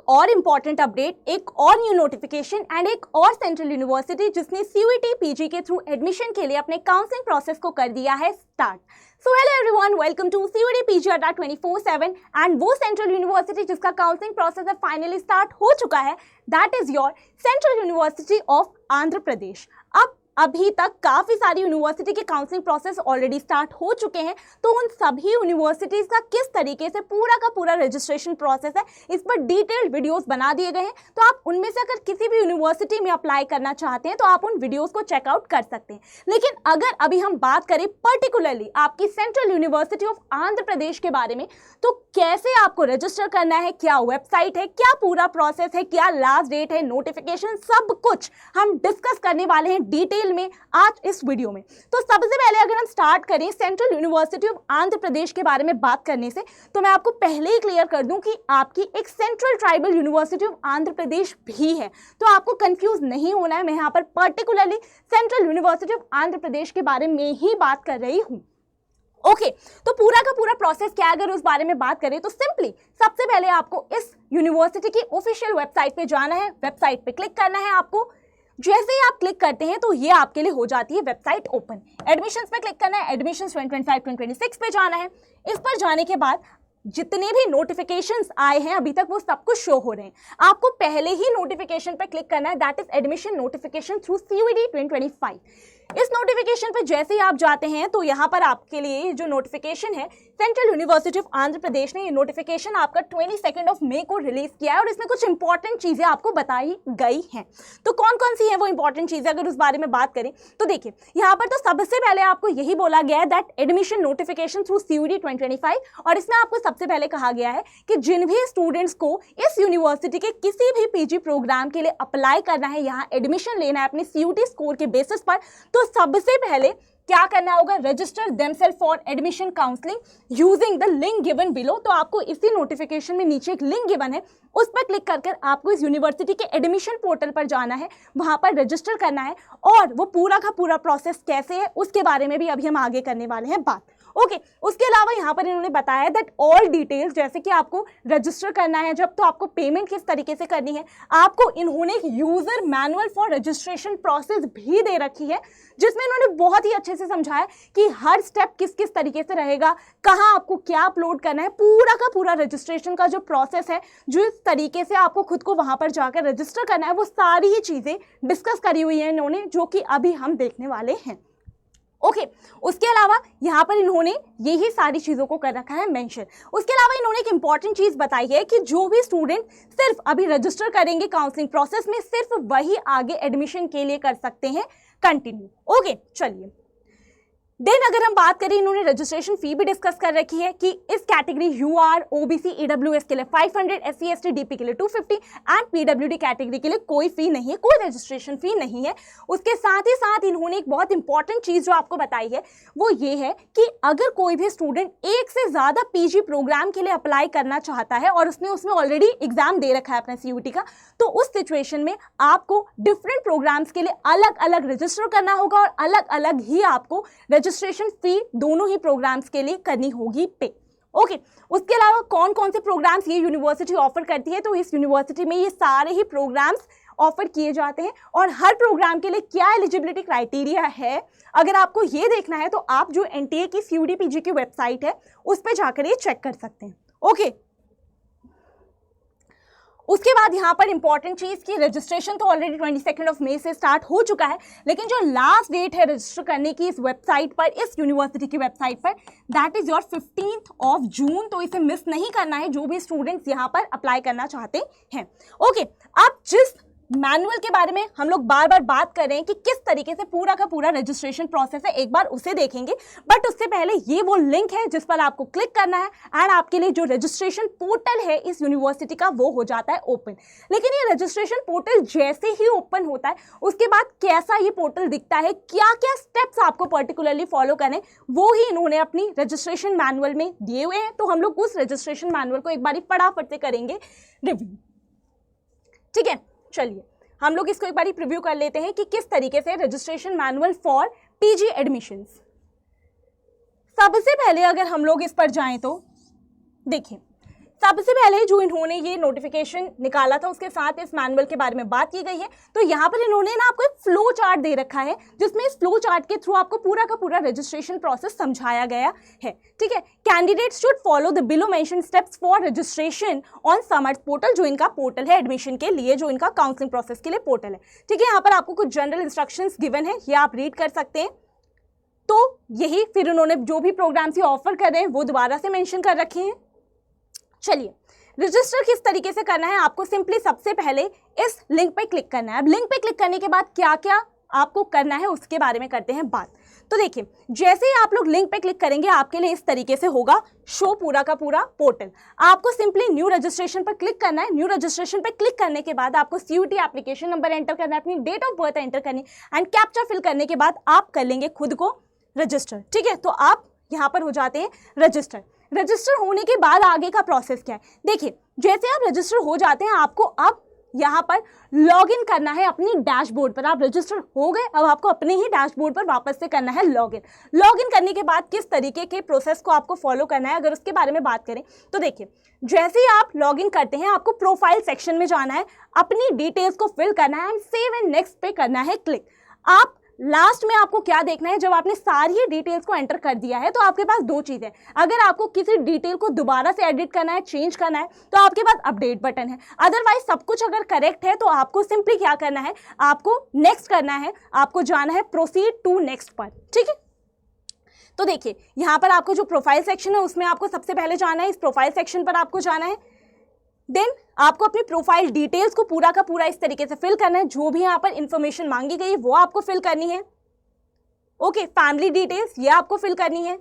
और important update, एक और न्यू नोटिफिकेशन एंड एक और सेंट्रल यूनिवर्सिटी जिसने सीयूईटी पीजी के थ्रू एडमिशन के लिए अपने काउंसलिंग प्रोसेस को कर दिया है start. So hello everyone, welcome to CUET PG Adda 24/7 and वो सेंट्रल यूनिवर्सिटी जिसका काउंसलिंग प्रोसेस है फाइनली स्टार्ट हो चुका है, that is your central university of Andhra Pradesh. अब अभी तक काफ़ी सारी यूनिवर्सिटी के काउंसलिंग प्रोसेस ऑलरेडी स्टार्ट हो चुके हैं, तो उन सभी यूनिवर्सिटीज़ का किस तरीके से पूरा का पूरा रजिस्ट्रेशन प्रोसेस है इस पर डिटेल्ड वीडियोस बना दिए गए हैं। तो आप उनमें से अगर किसी भी यूनिवर्सिटी में अप्लाई करना चाहते हैं तो आप उन वीडियोस को चेकआउट कर सकते हैं। लेकिन अगर अभी हम बात करें पर्टिकुलरली आपकी central university of Andhra Pradesh के बारे में, तो कैसे आपको रजिस्टर करना है, क्या वेबसाइट है, क्या पूरा प्रोसेस है, क्या लास्ट डेट है, नोटिफिकेशन, सब कुछ हम डिस्कस करने वाले हैं डिटेल में आज इस वीडियो में। तो सबसे पहले अगर हम स्टार्ट करें central university of Andhra Pradesh के बारे में बात करने से, तो मैं आपको पहले ही क्लियर कर दूं कि आपकी एक central tribal university of Andhra Pradesh भी है, तो आपको कंफ्यूज नहीं होना है। मैं यहाँ पर particularly central university of Andhra Pradesh के बारे में ही बात कर रही हूँ। ओके, तो पूरा का पूरा प्रोसेस क्या है, अगर उस बारे में बात करें तो सिंपली सबसे पहले आपको इस यूनिवर्सिटी की ऑफिशियल वेबसाइट पे जाना है, वेबसाइट पे क्लिक करना है। आपको जैसे ही आप क्लिक करते हैं तो ये आपके लिए हो जाती है वेबसाइट ओपन। एडमिशंस पे क्लिक करना है, एडमिशंस 2025-2026 पे जाना है। इस पर जाने के बाद जितने भी नोटिफिकेशंस आए हैं अभी तक वो सब कुछ शो हो रहे हैं। आपको पहले ही नोटिफिकेशन पे क्लिक करना है, that is admission notification through CUET 2025। इस नोटिफिकेशन पे जैसे ही आप जाते हैं तो यहाँ पर आपके लिए जो नोटिफिकेशन है सेंट्रल यूनिवर्सिटी ऑफ आंध्र प्रदेश ने ये नोटिफिकेशन आपका 22 मई को रिलीज किया है और इसमें कुछ इंपॉर्टेंट चीजें आपको बताई गई हैं। तो कौन कौन सी हैं वो इंपॉर्टेंट चीजें, अगर उस बारे में बात करें तो देखिए यहाँ पर तो सबसे पहले आपको यही बोला गया है that admission notification through CUET 2025, और इसमें आपको सबसे पहले कहा गया है कि जिन भी स्टूडेंट्स को इस यूनिवर्सिटी के किसी भी पीजी प्रोग्राम के लिए अप्लाई करना है, यहाँ एडमिशन लेना है अपने सीयूईटी स्कोर के बेसिस पर, तो सबसे पहले क्या करना होगा, register themselves for admission counselling using the link given below. तो आपको इसी नोटिफिकेशन में नीचे एक लिंक गिवन है, उस पर क्लिक कर आपको इस यूनिवर्सिटी के एडमिशन पोर्टल पर जाना है, वहां पर रजिस्टर करना है, और वो पूरा का पूरा प्रोसेस कैसे है उसके बारे में भी अभी हम आगे करने वाले हैं बात। ओके, उसके अलावा यहाँ पर इन्होंने बताया दैट ऑल डिटेल्स, जैसे कि आपको रजिस्टर करना है जब, तो आपको पेमेंट किस तरीके से करनी है, आपको इन्होंने एक user manual for registration process भी दे रखी है जिसमें इन्होंने बहुत ही अच्छे से समझाया कि हर स्टेप किस किस तरीके से रहेगा, कहाँ आपको क्या अपलोड करना है, पूरा का पूरा रजिस्ट्रेशन का जो प्रोसेस है, जो इस तरीके से आपको खुद को वहां पर जाकर रजिस्टर करना है, वो सारी ही चीजें डिस्कस करी हुई है इन्होंने, जो कि अभी हम देखने वाले हैं। ओके, उसके अलावा यहाँ पर इन्होंने यही सारी चीज़ों को कर रखा है मेंशन। उसके अलावा इन्होंने एक इंपॉर्टेंट चीज़ बताई है कि जो भी स्टूडेंट सिर्फ अभी रजिस्टर करेंगे काउंसलिंग प्रोसेस में, सिर्फ वही आगे एडमिशन के लिए कर सकते हैं कंटिन्यू। ओके, चलिए देन अगर हम बात करें, इन्होंने रजिस्ट्रेशन फी भी डिस्कस कर रखी है कि इस कैटेगरी यूआर, ओबीसी, ईडब्ल्यूएस के लिए 500, एससी एसटी डीपी के लिए 250 एंड पीडब्ल्यूडी कैटेगरी के लिए कोई फी नहीं है, कोई रजिस्ट्रेशन फी नहीं है। उसके साथ ही साथ इन्होंने एक बहुत इंपॉर्टेंट चीज़ जो आपको बताई है वो ये है कि अगर कोई भी स्टूडेंट एक से ज़्यादा पीजी प्रोग्राम के लिए अप्लाई करना चाहता है और उसने उसमें ऑलरेडी एग्जाम दे रखा है अपना सीयूईटी का, तो उस सिचुएशन में आपको डिफरेंट प्रोग्राम्स के लिए अलग अलग रजिस्टर करना होगा और अलग अलग ही आपको रजिस्ट्रेशन फी दोनों ही प्रोग्राम्स के लिए करनी होगी पे। ओके, उसके अलावा कौन कौन से प्रोग्राम्स ये यूनिवर्सिटी ऑफर करती है, तो इस यूनिवर्सिटी में ये सारे ही प्रोग्राम्स ऑफर किए जाते हैं और हर प्रोग्राम के लिए क्या एलिजिबिलिटी क्राइटेरिया है, अगर आपको ये देखना है तो आप जो एनटीए की सीयूईटी पीजी की वेबसाइट है उस पर जाकर ये चेक कर सकते हैं। ओके, उसके बाद यहाँ पर इंपॉर्टेंट चीज़ की रजिस्ट्रेशन तो ऑलरेडी 22 मई से स्टार्ट हो चुका है, लेकिन जो लास्ट डेट है रजिस्टर करने की इस वेबसाइट पर, इस यूनिवर्सिटी की वेबसाइट पर, दैट इज योर 15 जून। तो इसे मिस नहीं करना है जो भी स्टूडेंट्स यहाँ पर अप्लाई करना चाहते हैं। ओके, अब जिस मैनुअल के बारे में हम लोग बार बार बात कर रहे हैं कि किस तरीके से पूरा का पूरा रजिस्ट्रेशन प्रोसेस है, एक बार उसे देखेंगे, बट उससे पहले ये वो लिंक है जिस पर आपको क्लिक करना है एंड आपके लिए जो रजिस्ट्रेशन पोर्टल है इस यूनिवर्सिटी का वो हो जाता है ओपन। लेकिन ये रजिस्ट्रेशन पोर्टल जैसे ही ओपन होता है उसके बाद कैसा ये पोर्टल दिखता है, क्या क्या स्टेप्स आपको पर्टिकुलरली फॉलो करने, वो ही इन्होंने अपनी रजिस्ट्रेशन मैनुअल में दिए हुए हैं। तो हम लोग उस रजिस्ट्रेशन मैनुअल को एक बार फटाफट से करेंगे रिव्यू। ठीक है, चलिए हम लोग इसको एक बार प्रीव्यू कर लेते हैं कि किस तरीके से registration manual for PG admissions. सबसे पहले अगर हम लोग इस पर जाएं तो देखिए सबसे पहले जो इन्होंने ये नोटिफिकेशन निकाला था उसके साथ इस मैनुअल के बारे में बात की गई है। तो यहाँ पर इन्होंने ना आपको एक फ्लो चार्ट दे रखा है जिसमें इस फ्लो चार्ट के थ्रू आपको पूरा का पूरा रजिस्ट्रेशन प्रोसेस समझाया गया है। ठीक है, candidates should follow the below mention steps for registration on Samarth portal, जो इनका पोर्टल है एडमिशन के लिए, जो इनका काउंसलिंग प्रोसेस के लिए पोर्टल है। ठीक है, यहाँ पर आपको कुछ जनरल इंस्ट्रक्शंस गिवन है, ये आप रीड कर सकते हैं। तो यही फिर उन्होंने जो भी प्रोग्राम्स ये ऑफर कर रहे हैं वो दोबारा से मेंशन कर रखे हैं। चलिए, रजिस्टर किस तरीके से करना है, आपको सिंपली सबसे पहले इस लिंक पे क्लिक करना है। अब लिंक पे क्लिक करने के बाद क्या क्या आपको करना है उसके बारे में करते हैं बात। तो देखिए, जैसे ही आप लोग लिंक पे क्लिक करेंगे आपके लिए इस तरीके से होगा शो पूरा का पूरा पोर्टल। आपको सिंपली न्यू रजिस्ट्रेशन पर क्लिक करना है। न्यू रजिस्ट्रेशन पर क्लिक करने के बाद आपको CUET एप्लीकेशन नंबर एंटर करना है, अपनी डेट ऑफ बर्थ एंटर करनी है एंड कैप्चा फिल करने के बाद आप कर लेंगे खुद को रजिस्टर। ठीक है, तो आप यहाँ पर हो जाते हैं रजिस्टर। रजिस्टर होने के बाद आगे का प्रोसेस क्या है, देखिए जैसे आप रजिस्टर हो जाते हैं आपको अब यहाँ पर लॉग इन करना है अपनी डैशबोर्ड पर। आप रजिस्टर हो गए, अब आपको अपने ही डैशबोर्ड पर वापस से करना है लॉग इन। लॉग इन करने के बाद किस तरीके के प्रोसेस को आपको फॉलो करना है, अगर उसके बारे में बात करें तो देखिए, जैसे ही आप लॉग इन करते हैं आपको प्रोफाइल सेक्शन में जाना है, अपनी डिटेल्स को फिल करना है एंड सेव एंड नेक्स्ट पे करना है क्लिक। आप लास्ट में आपको क्या देखना है, जब आपने सारी डिटेल्स को एंटर कर दिया है तो आपके पास दो चीज़ें, अगर आपको किसी डिटेल को दोबारा से एडिट करना है, चेंज करना है, तो आपके पास अपडेट बटन है। अदरवाइज सब कुछ अगर करेक्ट है तो आपको सिंपली क्या करना है, आपको नेक्स्ट करना है, आपको जाना है प्रोसीड टू नेक्स्ट पर। ठीक है, तो देखिए यहाँ पर आपको जो प्रोफाइल सेक्शन है उसमें आपको सबसे पहले जाना है, इस प्रोफाइल सेक्शन पर आपको जाना है। देन आपको अपनी प्रोफाइल डिटेल्स को पूरा का पूरा इस तरीके से फिल करना है, जो भी यहाँ पर इंफॉर्मेशन मांगी गई है वो आपको फिल करनी है। ओके, फैमिली डिटेल्स ये आपको फिल करनी है,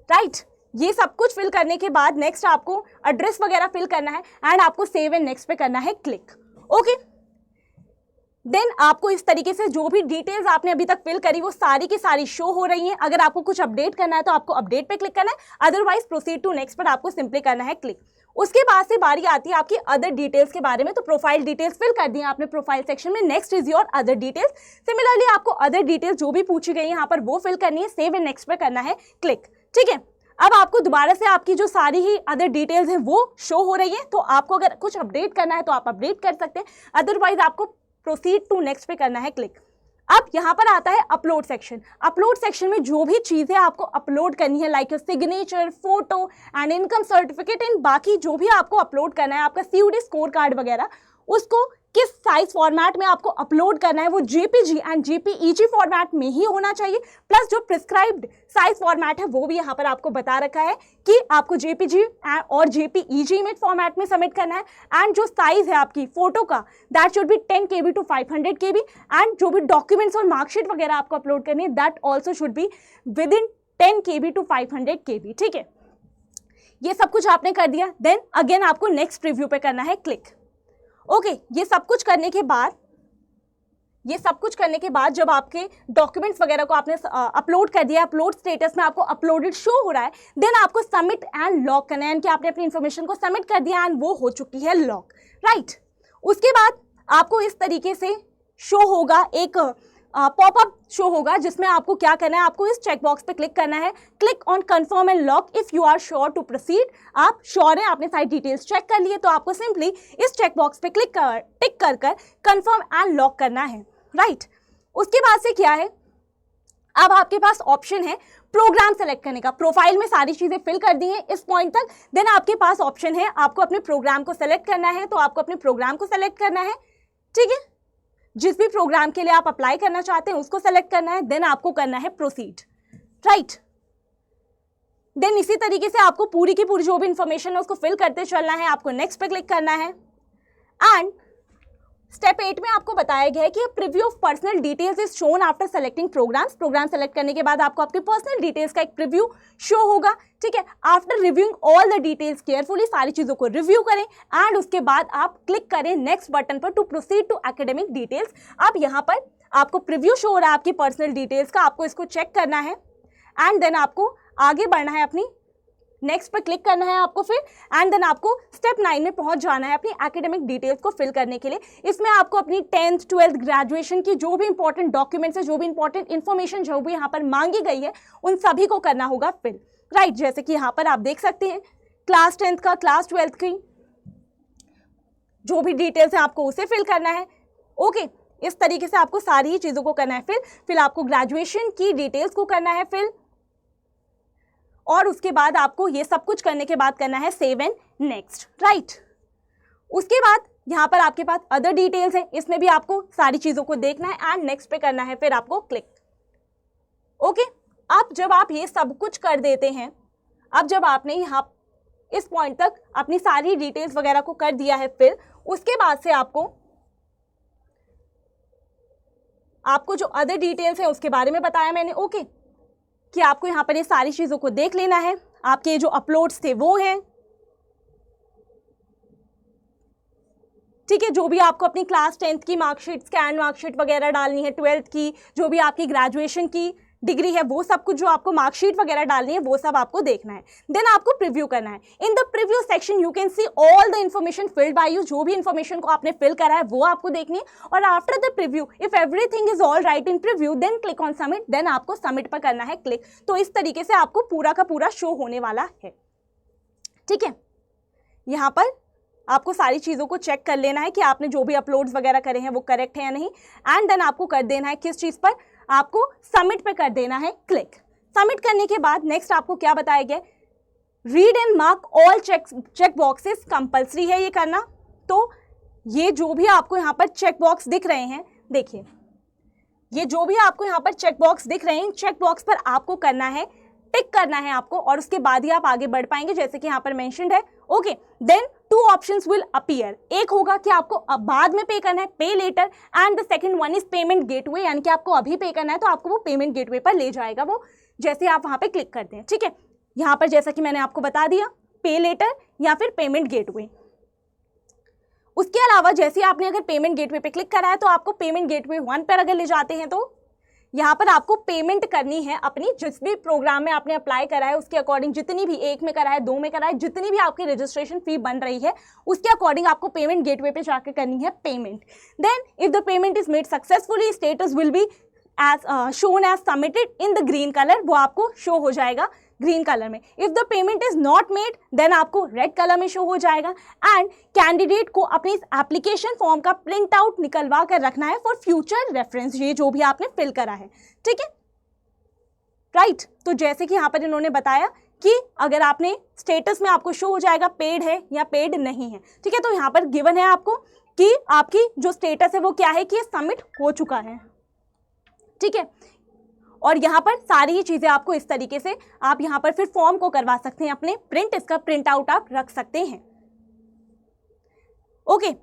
राइट। ये सब कुछ फिल करने के बाद नेक्स्ट आपको एड्रेस वगैरह फिल करना है एंड आपको सेव एंड नेक्स्ट पे करना है क्लिक। ओके, देन आपको इस तरीके से जो भी डिटेल्स आपने अभी तक फिल करी वो सारी की सारी शो हो रही हैं। अगर आपको कुछ अपडेट करना है तो आपको अपडेट पे क्लिक करना है, अदरवाइज प्रोसीड टू नेक्स्ट पर आपको सिंपली करना है क्लिक। उसके बाद से बारी आती है आपकी अदर डिटेल्स के बारे में। तो प्रोफाइल डिटेल्स फिल कर दी आपने प्रोफाइल सेक्शन में, next is your other details. Similarly आपको अदर डिटेल्स जो भी पूछी गई है यहाँ पर वो फिल करनी है, सेव एंड नेक्स्ट पे करना है क्लिक। ठीक है, अब आपको दोबारा से आपकी जो सारी ही अदर डिटेल्स हैं वो शो हो रही है। तो आपको अगर कुछ अपडेट करना है तो आप अपडेट कर सकते हैं, अदरवाइज आपको प्रोसीड टू नेक्स्ट पे करना है क्लिक। अब यहाँ पर आता है अपलोड सेक्शन। अपलोड सेक्शन में जो भी चीज़ें आपको अपलोड करनी है, like signature, photo and income certificate and बाकी जो भी आपको अपलोड करना है, आपका CUET स्कोर कार्ड वगैरह, उसको किस साइज फॉर्मेट में आपको अपलोड करना है वो JPG एंड JPEG फॉर्मेट में ही होना चाहिए। प्लस जो प्रिस्क्राइब्ड साइज फॉर्मेट है वो भी यहाँ पर आपको बता रखा है कि आपको JPG और JPEG इमेज फॉर्मेट में सबमिट करना है। एंड जो साइज है आपकी फोटो का that should be 10 KB to 500 KB and जो भी डॉक्यूमेंट्स और मार्कशीट वगैरह आपको अपलोड करनी है that also should be with in 10 KB to 500 KB। ठीक है, ये सब कुछ आपने कर दिया। देन अगेन आपको नेक्स्ट रिव्यू पे करना है क्लिक। ओके, ये सब कुछ करने के बाद जब आपके डॉक्यूमेंट्स वगैरह को आपने अपलोड कर दिया, अपलोड स्टेटस में आपको अपलोडेड शो हो रहा है, देन आपको सबमिट एंड लॉक करना है, यानी कि आपने अपनी इन्फॉर्मेशन को सबमिट कर दिया एंड वो हो चुकी है लॉक, राइट। उसके बाद आपको इस तरीके से शो होगा, एक पॉपअप शो होगा जिसमें आपको क्या करना है, आपको इस चेकबॉक्स पे क्लिक करना है, click on confirm and lock if you are sure to proceed. आप श्योर हैं, आपने सारी डिटेल्स चेक कर लिए, तो आपको सिंपली इस चेकबॉक्स पे टिक कर कंफर्म एंड लॉक करना है, राइट। उसके बाद से क्या है, अब आपके पास ऑप्शन है प्रोग्राम सेलेक्ट करने का। प्रोफाइल में सारी चीजें फिल कर दी हैं इस पॉइंट तक, देन आपके पास ऑप्शन है आपको अपने प्रोग्राम को सेलेक्ट करना है, तो आपको अपने प्रोग्राम को सेलेक्ट करना है। ठीक है, जिस भी प्रोग्राम के लिए आप अप्लाई करना चाहते हैं उसको सेलेक्ट करना है, देन आपको करना है प्रोसीड, राइट। देन इसी तरीके से आपको पूरी की पूरी जो भी इंफॉर्मेशन है उसको फिल करते चलना है, आपको नेक्स्ट पे क्लिक करना है। एंड स्टेप 8 में आपको बताया गया है कि preview of personal details is shown after selecting programmes. Programme select करने के बाद आपको आपके पर्सनल डिटेल्स का एक प्रीव्यू शो होगा। ठीक है, after reviewing all the details carefully, सारी चीजों को रिव्यू करें एंड उसके बाद आप क्लिक करें नेक्स्ट बटन पर to proceed to academic details. अब यहाँ पर आपको प्रीव्यू शो हो रहा है आपकी पर्सनल डिटेल्स का, आपको इसको चेक करना है एंड देन आपको आगे बढ़ना है, अपनी नेक्स्ट पर क्लिक करना है आपको फिर, एंड देन आपको स्टेप 9 में पहुंच जाना है अपनी एकेडमिक डिटेल्स को फिल करने के लिए। इसमें आपको अपनी 10th 12th ग्रेजुएशन की जो भी इंपॉर्टेंट डॉक्यूमेंट्स है, जो भी इंपॉर्टेंट इन्फॉर्मेशन जो भी यहाँ पर मांगी गई है उन सभी को करना होगा फिल, राइट। जैसे कि यहाँ पर आप देख सकते हैं क्लास 10th का, क्लास 12th की जो भी डिटेल्स है आपको उसे फिल करना है। ओके, इस तरीके से आपको सारी ही चीज़ों को करना है फिर आपको ग्रेजुएशन की डिटेल्स को करना है फिल, और उसके बाद आपको ये सब कुछ करने के बाद करना है सेव एंड नेक्स्ट, राइट। उसके बाद यहाँ पर आपके पास अदर डिटेल्स है, इसमें भी आपको सारी चीज़ों को देखना है एंड नेक्स्ट पे करना है, फिर आपको क्लिक। ओके, अब जब आप ये सब कुछ कर देते हैं, अब जब आपने यहाँ इस पॉइंट तक अपनी सारी डिटेल्स वगैरह को कर दिया है, फिर उसके बाद से आपको जो अदर डिटेल्स है उसके बारे में बताया मैंने। ओके, कि आपको यहाँ पर ये सारी चीज़ों को देख लेना है। आपके जो अपलोड्स थे वो हैं, ठीक है। जो भी आपको अपनी क्लास 10th की मार्कशीट, स्कैन मार्कशीट वगैरह डालनी है, 12th की, जो भी आपकी ग्रेजुएशन की डिग्री है, वो सब कुछ जो आपको मार्कशीट वगैरह डालनी है वो सब आपको देखना है। देन आपको प्रीव्यू करना है। In the preview section you can see all the information filled by you. जो भी इन्फॉर्मेशन को आपने फिल करा है वो आपको देखनी है, और after the preview if everything is all right in preview then click on submit. Then आपको सबमिट पर करना है क्लिक। तो इस तरीके से आपको पूरा का पूरा शो होने वाला है, ठीक है। यहाँ पर आपको सारी चीज़ों को चेक कर लेना है कि आपने जो भी अपलोड्स वगैरह करे हैं वो करेक्ट है या नहीं, एंड देन आपको कर देना है किस चीज़ पर, आपको सबमिट पे कर देना है क्लिक। सबमिट करने के बाद नेक्स्ट आपको क्या बताया गया, read and mark all check boxes, compulsory है ये करना। तो ये जो भी आपको यहाँ पर चेक बॉक्स दिख रहे हैं, देखिए ये जो भी आपको यहाँ पर चेक बॉक्स दिख रहे हैं, चेक बॉक्स पर आपको करना है, टिक करना है आपको, और उसके बाद ही आप आगे बढ़ पाएंगे, जैसे कि यहाँ पर मेंशन्ड है। Okay, then 2 options will appear. एक होगा कि आपको अब बाद में पे करना है, pay later, and the second one is payment gateway, यानी कि आपको अभी पे करना है तो आपको वो पेमेंट गेटवे पर ले जाएगा वो, जैसे आप वहां पे क्लिक करते हैं, ठीक है। यहाँ पर जैसा कि मैंने आपको बता दिया, पे लेटर या फिर पेमेंट गेटवे। उसके अलावा जैसे आपने अगर पेमेंट गेटवे पे क्लिक करा है तो आपको पेमेंट गेटवे 1 पर अगर ले जाते हैं तो यहाँ पर आपको पेमेंट करनी है अपनी, जिस भी प्रोग्राम में आपने अप्लाई करा है उसके अकॉर्डिंग, जितनी भी 1 में करा है, 2 में करा है, जितनी भी आपकी रजिस्ट्रेशन फी बन रही है उसके अकॉर्डिंग आपको पेमेंट गेटवे पे जाकर करनी है payment. Then if the payment is made successfully status will be as shown as submitted in the green colour, वो आपको शो हो जाएगा ग्रीन कलर में। If the payment is not made then आपको रेड कलर में show हो जाएगा। And candidate को अपनी इस एप्लीकेशन फॉर्म का प्रिंट आउट निकलवा कर रखना है फॉर फ्यूचर रेफरेंस, ये जो भी आपने फिल करा है, ठीक है, राइट। तो जैसे कि यहाँ पर इन्होंने बताया कि अगर आपने स्टेटस में आपको शो हो जाएगा पेड है या पेड नहीं है, ठीक है। तो यहाँ पर गिवन है आपको कि आपकी जो स्टेटस है वो क्या है कि ये सबमिट हो चुका है, ठीक है। और यहाँ पर सारी ही चीज़ें आपको इस तरीके से आप यहाँ पर फिर फॉर्म को करवा सकते हैं अपने प्रिंट, इसका प्रिंट आउट आप रख सकते हैं। ओके,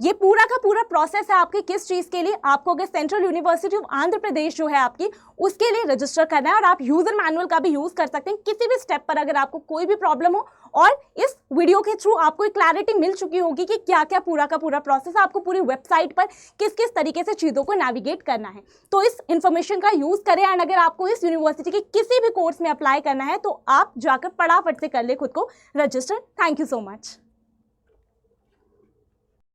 ये पूरा का पूरा प्रोसेस है आपके किस चीज़ के लिए, आपको अगर सेंट्रल यूनिवर्सिटी ऑफ आंध्र प्रदेश जो है आपकी उसके लिए रजिस्टर करना है, और आप यूजर मैनुअल का भी यूज कर सकते हैं किसी भी स्टेप पर अगर आपको कोई भी प्रॉब्लम हो। और इस वीडियो के थ्रू आपको एक क्लैरिटी मिल चुकी होगी कि क्या क्या पूरा का पूरा प्रोसेस आपको पूरी वेबसाइट पर किस किस तरीके से चीज़ों को नेविगेट करना है। तो इस इंफॉर्मेशन का यूज करें, एंड अगर आपको इस यूनिवर्सिटी के किसी भी कोर्स में अप्लाई करना है तो आप जाकर फटाफट से कर ले खुद को register. Thank you so much.